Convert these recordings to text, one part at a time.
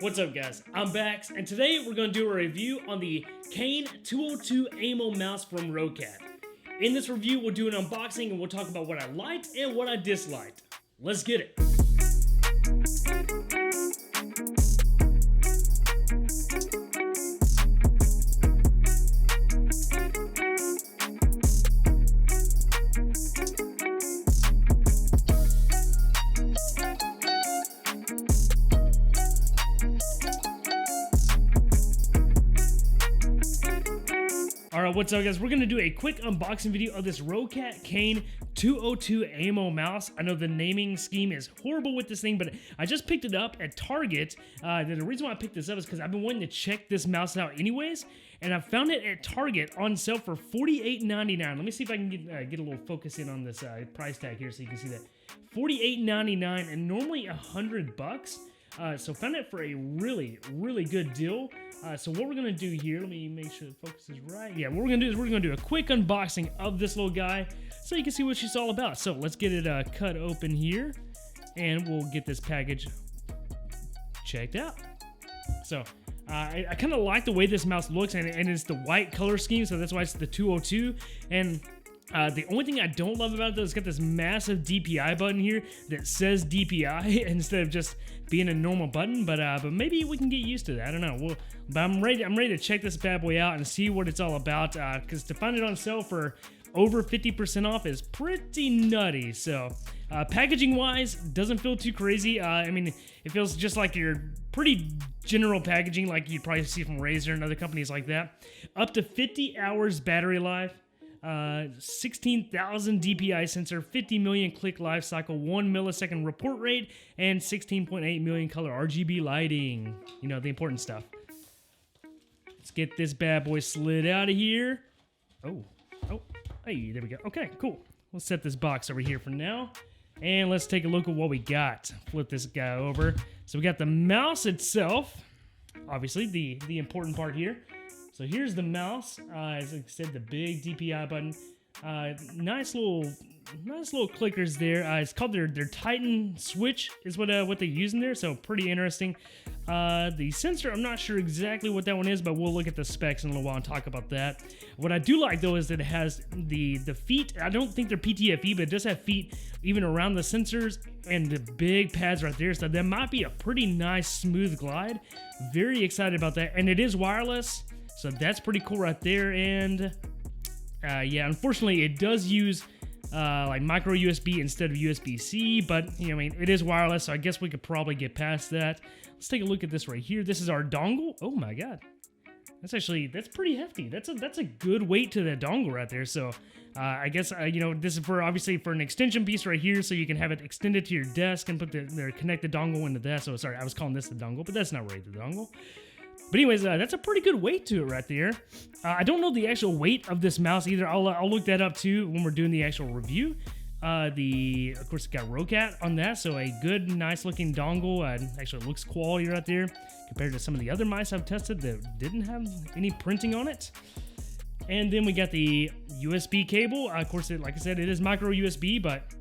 What's up guys, I'm Bax, and today we're going to do a review on the Kain 202 AIMO mouse from ROCCAT. In this review we'll do an unboxing and we'll talk about what I liked and what I disliked. Let's get it. Alright, what's up guys? We're going to do a quick unboxing video of this ROCCAT Kain 202 AIMO mouse. I know the naming scheme is horrible with this thing, but I just picked it up at Target. The reason why I picked this up is because I've been wanting to check this mouse out anyways, and I found it at Target on sale for $48.99. Let me see if I can get a little focus in on this price tag here so you can see that. $48.99 and normally $100. So found it for a really good deal. So what we're gonna do here, let me make sure the focus is right. Yeah, what we're gonna do is we're gonna do a quick unboxing of this little guy so you can see what she's all about. So let's get it cut open here and we'll get this package checked out. So I kind of like the way this mouse looks, and it's the white color scheme, so that's why it's the 202. And the only thing I don't love about it though is it's got this massive DPI button here that says DPI instead of just being a normal button. But maybe we can get used to that. I don't know. But I'm ready to check this bad boy out and see what it's all about. Because to find it on sale for over 50% off is pretty nutty. So packaging wise, doesn't feel too crazy. I mean, it feels just like your pretty general packaging like you'd probably see from Razer and other companies like that. Up to 50 hours battery life. 16,000 DPI sensor, 50 million click life cycle, 1 millisecond report rate, and 16.8 million color RGB lighting. You know, the important stuff. Let's get this bad boy slid out of here. Oh, hey, there we go. Okay, cool. We'll set this box over here for now. And let's take a look at what we got. Flip this guy over. So we got the mouse itself. Obviously, the important part here. So here's the mouse, as I said, the big DPI button. Nice little clickers there. It's called their Titan switch is what they use in there, so pretty interesting. The sensor, I'm not sure exactly what that one is, but we'll look at the specs in a little while and talk about that. What I do like though is that it has the feet. I don't think they're PTFE, but it does have feet even around the sensors and the big pads right there, so that might be a pretty nice smooth glide. Very excited about that, and it is wireless. So that's pretty cool right there. And yeah, unfortunately it does use like micro USB instead of USB-C, but you know, I mean, it is wireless, so I guess we could probably get past that. Let's take a look at this right here. This is our dongle. Oh my god, that's pretty hefty. That's a good weight to that dongle right there. So I guess you know, this is for obviously for an extension piece right here, so you can have it extended to your desk and put connect the dongle into that. So sorry, I was calling this the dongle, but that's not really the dongle. But anyways, that's a pretty good weight to it right there. I don't know the actual weight of this mouse either. I'll look that up too when we're doing the actual review. Of course, it got ROCCAT on that, so a good, nice looking dongle. Actually, looks quality right there compared to some of the other mice I've tested that didn't have any printing on it. And then we got the USB cable. Of course, like I said, it is micro USB, but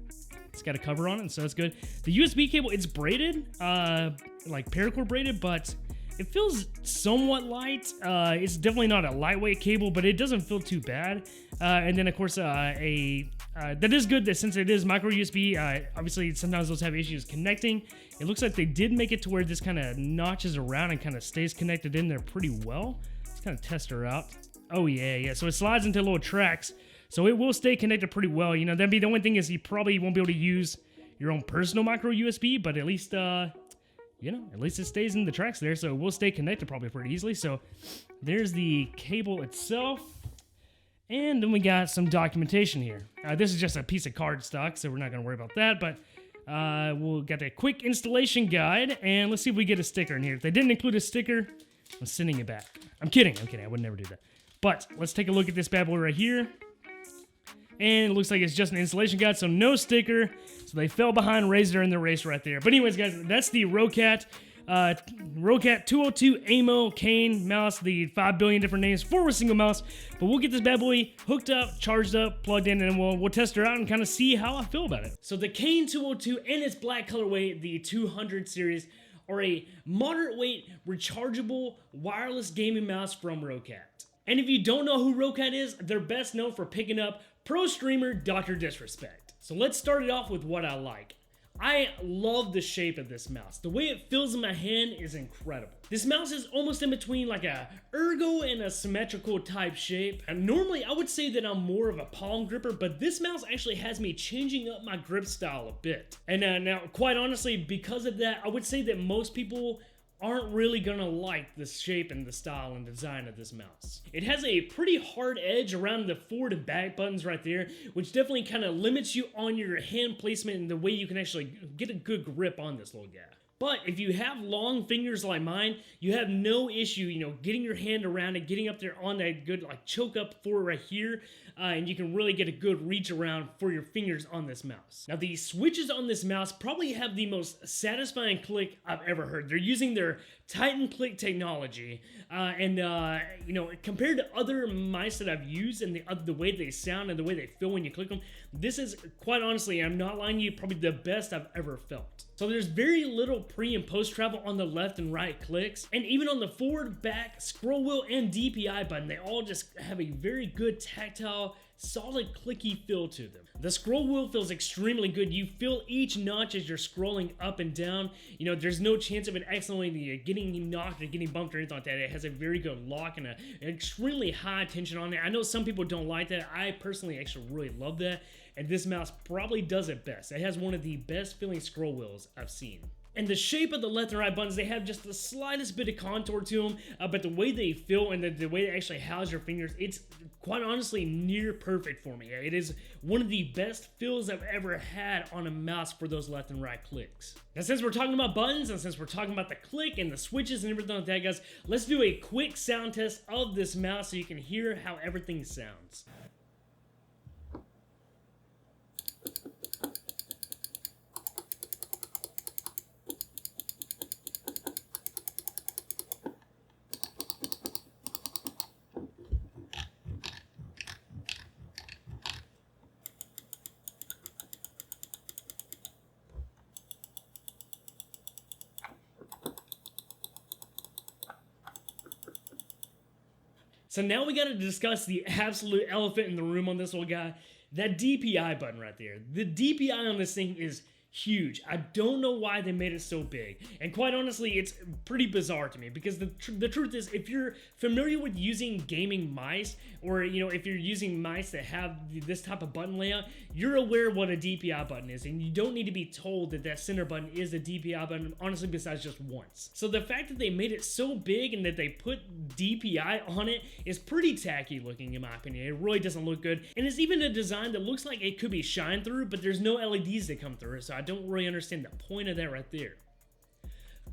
it's got a cover on it, so that's good. The USB cable, it's braided, like paracord braided, but it feels somewhat light. It's definitely not a lightweight cable, but it doesn't feel too bad. And then, of course, that is good that since it is micro USB, obviously sometimes those have issues connecting. It looks like they did make it to where this kind of notches around and kind of stays connected in there pretty well. Let's kind of test her out. Oh, yeah. So it slides into little tracks. So it will stay connected pretty well. You know, that'd be the only thing is you probably won't be able to use your own personal micro USB, but at least... you know, at least it stays in the tracks there, so it will stay connected probably pretty easily. So there's the cable itself. And then we got some documentation here. This is just a piece of cardstock, so we're not going to worry about that. But we'll get a quick installation guide, and let's see if we get a sticker in here. If they didn't include a sticker, I'm sending it back. I'm kidding. I would never do that. But let's take a look at this bad boy right here. And it looks like it's just an installation guide, so no sticker. So they fell behind Razer in the race right there. But anyways, guys, that's the ROCCAT 202 AIMO Kain mouse, the 5 billion different names for a single mouse. But we'll get this bad boy hooked up, charged up, plugged in, and we'll test her out and kind of see how I feel about it. So the Kain 202 and its black colorway, the 200 series, are a moderate weight, rechargeable, wireless gaming mouse from ROCCAT. And if you don't know who ROCCAT is, they're best known for picking up pro streamer Dr. Disrespect. So let's start it off with what I like. I love the shape of this mouse. The way it feels in my hand is incredible. This mouse is almost in between like a ergo and a symmetrical type shape. And normally I would say that I'm more of a palm gripper, but this mouse actually has me changing up my grip style a bit. And now, quite honestly, because of that, I would say that most people aren't really gonna like the shape and the style and design of this mouse. It has a pretty hard edge around the forward and back buttons right there, which definitely kind of limits you on your hand placement and the way you can actually get a good grip on this little guy. But if you have long fingers like mine, you have no issue, you know, getting your hand around it, getting up there on that good like choke up for right here, and you can really get a good reach around for your fingers on this mouse. Now the switches on this mouse probably have the most satisfying click I've ever heard. They're using their Titan click technology, and you know, compared to other mice that I've used and the way they sound and the way they feel when you click them, this is, quite honestly, I'm not lying to you, probably the best I've ever felt. So there's very little pre and post travel on the left and right clicks, and even on the forward, back, scroll wheel, and DPI button, they all just have a very good tactile, solid clicky feel to them. The scroll wheel feels extremely good. You feel each notch as you're scrolling up and down. You know, there's no chance of it accidentally getting knocked or getting bumped or anything like that. It has a very good lock and an extremely high tension on it. I know some people don't like that. I personally actually really love that, and this mouse probably does it best. It has one of the best feeling scroll wheels I've seen. And the shape of the left and right buttons, they have just the slightest bit of contour to them, but the way they feel and the way they actually house your fingers, it's quite honestly near perfect for me. It is one of the best feels I've ever had on a mouse for those left and right clicks. Now, since we're talking about buttons and since we're talking about the click and the switches and everything like that, guys, let's do a quick sound test of this mouse so you can hear how everything sounds. So now we gotta discuss the absolute elephant in the room on this little guy, that DPI button right there. The DPI on this thing is huge. I don't know why they made it so big, and quite honestly, it's pretty bizarre to me because the truth is, if you're familiar with using gaming mice, or you know, if you're using mice that have this type of button layout, you're aware what a DPI button is, and you don't need to be told that that center button is a DPI button, honestly, besides just once. So the fact that they made it so big and that they put DPI on it is pretty tacky looking, in my opinion. It really doesn't look good, and it's even a design that looks like it could be shined through, but there's no LEDs that come through it, so I don't really understand the point of that right there.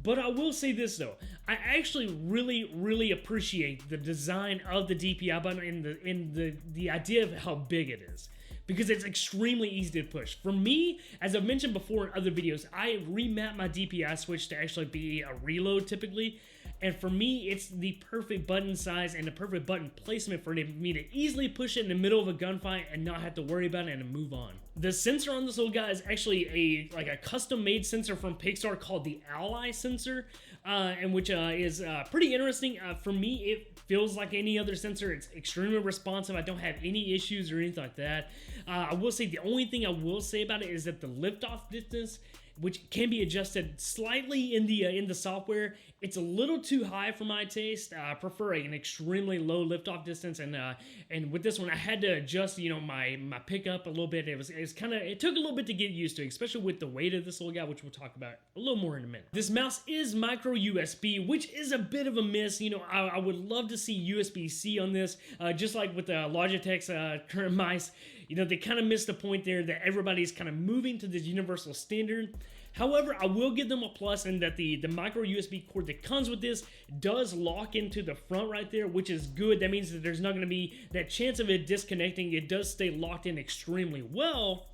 But I will say this though, I actually really appreciate the design of the DPI button and the idea of how big it is, because it's extremely easy to push. For me, as I've mentioned before in other videos, I remap my DPI switch to actually be a reload typically, and for me, it's the perfect button size and the perfect button placement for me to easily push it in the middle of a gunfight and not have to worry about it and move on. The sensor on this little guy is actually a custom-made sensor from Pixar called the Ally sensor, and which is pretty interesting. For me, it feels like any other sensor. It's extremely responsive. I don't have any issues or anything like that. I will say the only thing I will say about it is that the liftoff distance, which can be adjusted slightly in the software, it's a little too high for my taste. I prefer an extremely low liftoff distance, and with this one, I had to adjust, you know, my pickup a little bit. It took a little bit to get used to, especially with the weight of this little guy, which we'll talk about a little more in a minute. This mouse is micro USB, which is a bit of a miss. You know, I would love to see USB-C on this, just like with the Logitech's current mice. You know, they kind of missed the point there that everybody's kind of moving to this universal standard. However, I will give them a plus in that the micro USB cord that comes with this does lock into the front right there, which is good. That means that there's not going to be that chance of it disconnecting. It does stay locked in extremely well.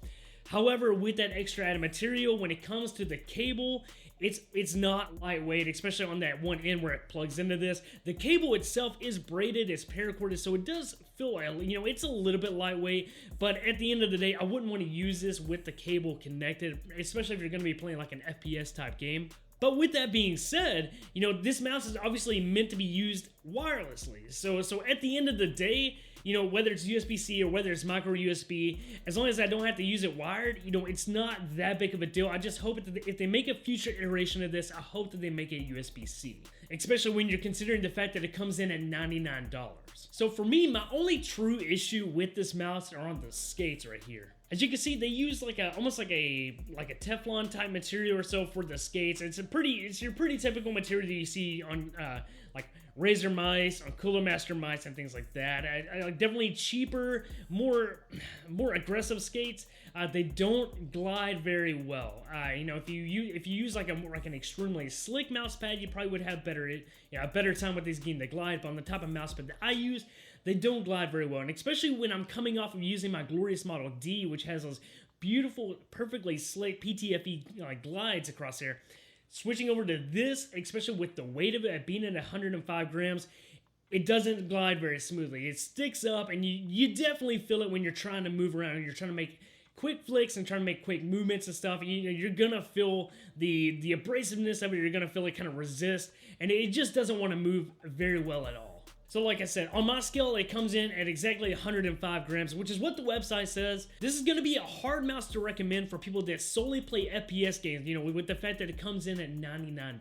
However, with that extra added material, when it comes to the cable, it's not lightweight, especially on that one end where it plugs into this. The cable itself is braided, it's paracorded, so it does feel, you know, it's a little bit lightweight, but at the end of the day, I wouldn't want to use this with the cable connected, especially if you're going to be playing like an FPS type game. But with that being said, you know, this mouse is obviously meant to be used wirelessly. So at the end of the day, you know, whether it's USB-C or whether it's micro USB, as long as I don't have to use it wired, you know, it's not that big of a deal. I just hope that if they make a future iteration of this, I hope that they make it USB-C, especially when you're considering the fact that it comes in at $99. So for me, my only true issue with this mouse are on the skates right here. As you can see, they use like almost like a Teflon type material or so for the skates. It's your pretty typical material that you see on like Razer mice, on Cooler Master mice, and things like that. I definitely cheaper, more aggressive skates. They don't glide very well. You know, if you use like an extremely slick mouse pad, you probably would have a better time with these getting the glide. But on the type of mouse pad that I use, they don't glide very well, and especially when I'm coming off of using my glorious Model D, which has those beautiful, perfectly slick PTFE glides across there. Switching over to this, especially with the weight of it at being at 105 grams, it doesn't glide very smoothly. It sticks up, and you definitely feel it when you're trying to move around and you're trying to make quick flicks and trying to make quick movements and stuff. You're gonna feel the abrasiveness of it. You're gonna feel it kind of resist, and it just doesn't want to move very well at all. So like I said, on my scale, it comes in at exactly 105 grams, which is what the website says. This is going to be a hard mouse to recommend for people that solely play FPS games, you know, with the fact that it comes in at $99.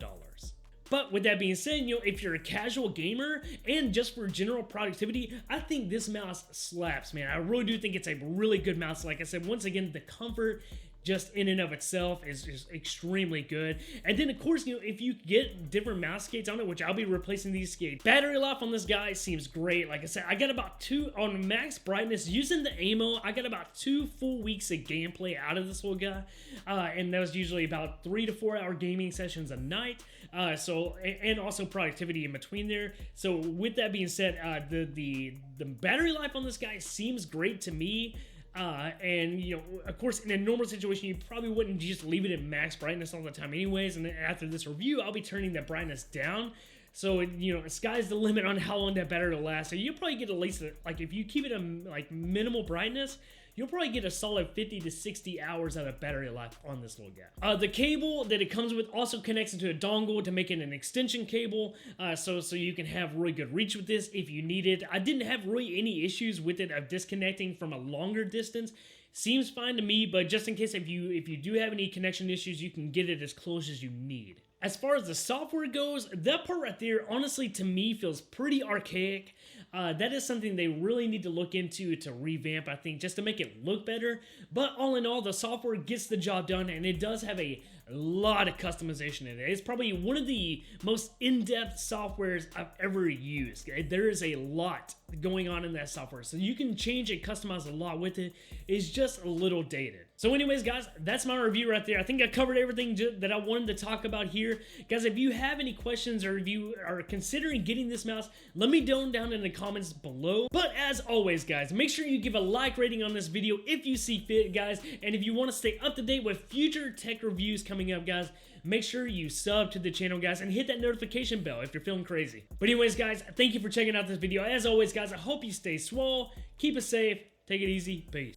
But with that being said, you know, if you're a casual gamer and just for general productivity, I think this mouse slaps, man. I really do think it's a really good mouse. Like I said, once again, the comfort just in and of itself is just extremely good. And then of course, you know, if you get different mouse skates on it, which I'll be replacing these skates, battery life on this guy seems great. Like I said, I got about 2 on max brightness using the AIMO. I got about 2 full weeks of gameplay out of this little guy, and that was usually about 3 to 4 hour gaming sessions a night. And also productivity in between there. So with that being said, the battery life on this guy seems great to me. And you know, of course, in a normal situation, you probably wouldn't just leave it at max brightness all the time anyways. And then after this review, I'll be turning that brightness down. So, you know, sky's the limit on how long that battery will last. So you'll probably get at least, like, if you keep it like minimal brightness, you'll probably get a solid 50 to 60 hours out of battery life on this little guy. The cable that it comes with also connects into a dongle to make it an extension cable, so you can have really good reach with this if you need it. I didn't have really any issues with it of disconnecting from a longer distance. Seems fine to me, but just in case if you do have any connection issues, you can get it as close as you need. As far as the software goes, that part right there, honestly, to me, feels pretty archaic. That is something they really need to look into to revamp, I think, just to make it look better. But all in all, the software gets the job done, and it does have a lot of customization in it. It's probably one of the most in-depth softwares I've ever used. There is a lot going on in that software, so you can change and customize a lot with it. It's just a little dated. So anyways, guys, that's my review right there. I think I covered everything that I wanted to talk about here. Guys, if you have any questions or if you are considering getting this mouse, let me know down in the comments below. But as always, guys, make sure you give a like rating on this video if you see fit, guys. And if you want to stay up to date with future tech reviews coming up, guys, make sure you sub to the channel, guys, and hit that notification bell if you're feeling crazy. But anyways, guys, thank you for checking out this video. As always, guys, I hope you stay swole, keep it safe, take it easy, peace.